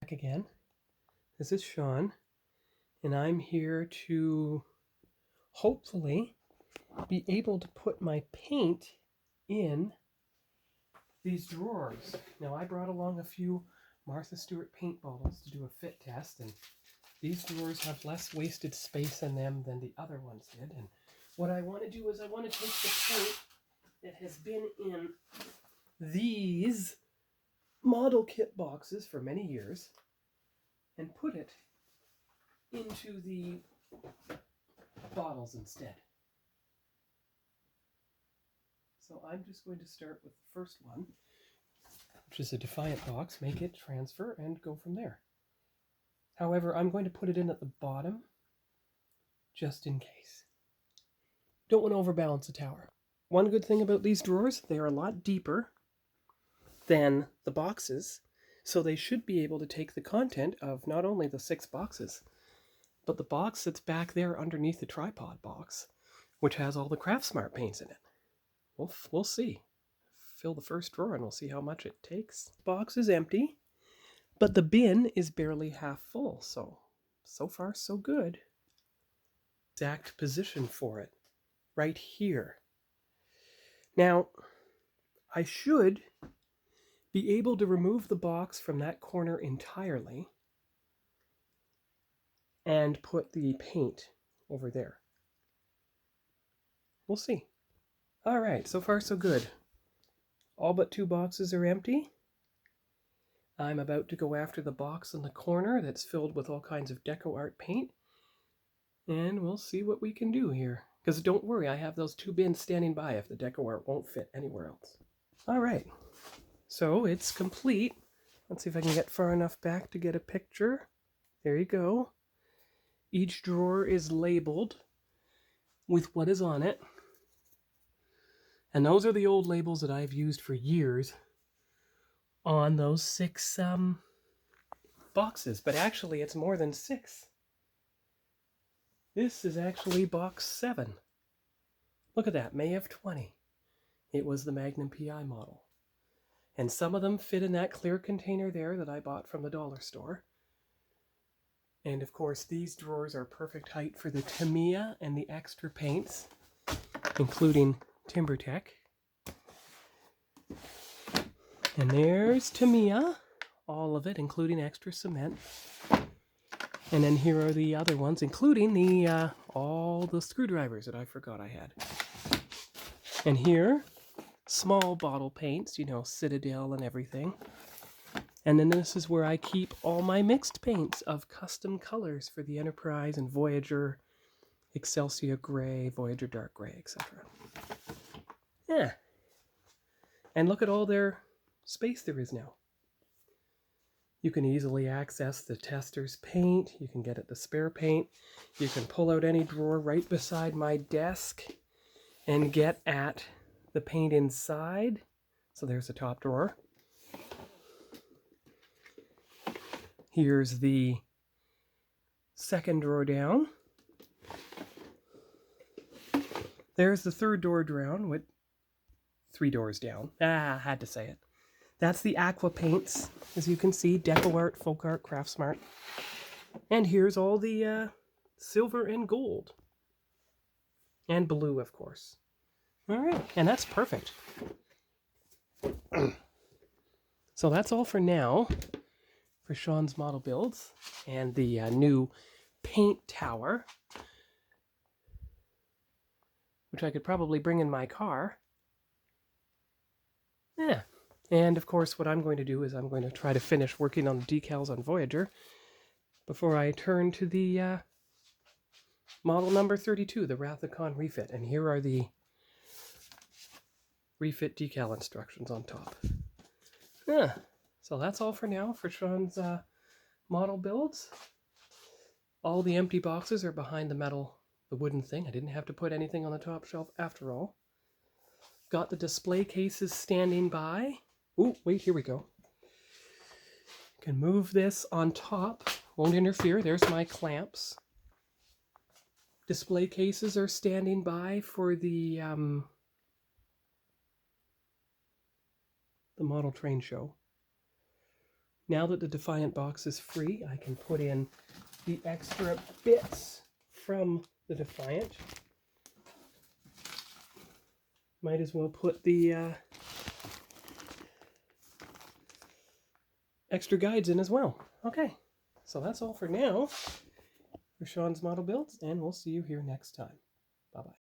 Back again. This is Sean, and I'm here to hopefully be able to put my paint in these drawers. Now, I brought along a few Martha Stewart paint bottles to do a fit test, and these drawers have less wasted space in them than the other ones did. And what I want to do is I want to take the paint that has been in these model kit boxes for many years and put it into the bottles instead. So I'm just going to start with the first one, which is a Defiant box, make it, transfer, and go from there. However, I'm going to put it in at the bottom, just in case. Don't want to overbalance the tower. One good thing about these drawers, they are a lot deeper than the boxes, so they should be able to take the content of not only the 6 boxes, but the box that's back there underneath the tripod box, which has all the Craftsmart paints in it. We'll see. Fill the first drawer and we'll see how much it takes. The box is empty, but the bin is barely half full, so far so good. Exact position for it, right here. Now, I should be able to remove the box from that corner entirely and put the paint over there. We'll see. All right, so far so good. All but 2 boxes are empty. I'm about to go after the box in the corner that's filled with all kinds of deco art paint, and we'll see what we can do here. Because don't worry, I have those 2 bins standing by if the deco art won't fit anywhere else. All right, so it's complete. Let's see if I can get far enough back to get a picture. There you go. Each drawer is labeled with what is on it. And those are the old labels that I've used for years on those 6 boxes. But actually, it's more than 6. This is actually box 7. Look at that, May of 20. It was the Magnum PI model. And some of them fit in that clear container there that I bought from the dollar store. And of course, these drawers are perfect height for the Tamiya and the extra paints, including TimberTech. And there's Tamiya, all of it, including extra cement. And then here are the other ones, including the all the screwdrivers that I forgot I had. And here, small bottle paints, you know, Citadel and everything. And then this is where I keep all my mixed paints of custom colors for the Enterprise and Voyager, Excelsior Gray, Voyager Dark Gray, etc. Yeah. And look at all their space there is now. You can easily access the tester's paint. You can get at the spare paint. You can pull out any drawer right beside my desk and get at the paint inside. So there's the top drawer. Here's the second drawer down. There's the third drawer down with 3 doors down. I had to say it. That's the aqua paints, as you can see, Deco Art, Folk Art, Craftsmart. And here's all the silver and gold. And blue, of course. All right, and that's perfect. So that's all for now for Sean's model builds and the new paint tower, which I could probably bring in my car. Yeah. And of course, what I'm going to do is I'm going to try to finish working on the decals on Voyager before I turn to the model number 32, the Wrath of Khan refit. And here are the refit decal instructions on top. Yeah. So that's all for now for Sean's model builds. All the empty boxes are behind the wooden thing. I didn't have to put anything on the top shelf after all. Got the display cases standing by. Ooh, wait, here we go. Can move this on top. Won't interfere. There's my clamps. Display cases are standing by for the model train show. Now that the Defiant box is free, I can put in the extra bits from the Defiant. Might as well put the extra guides in as well. Okay, so that's all for now for Sean's model builds, and we'll see you here next time. Bye-bye.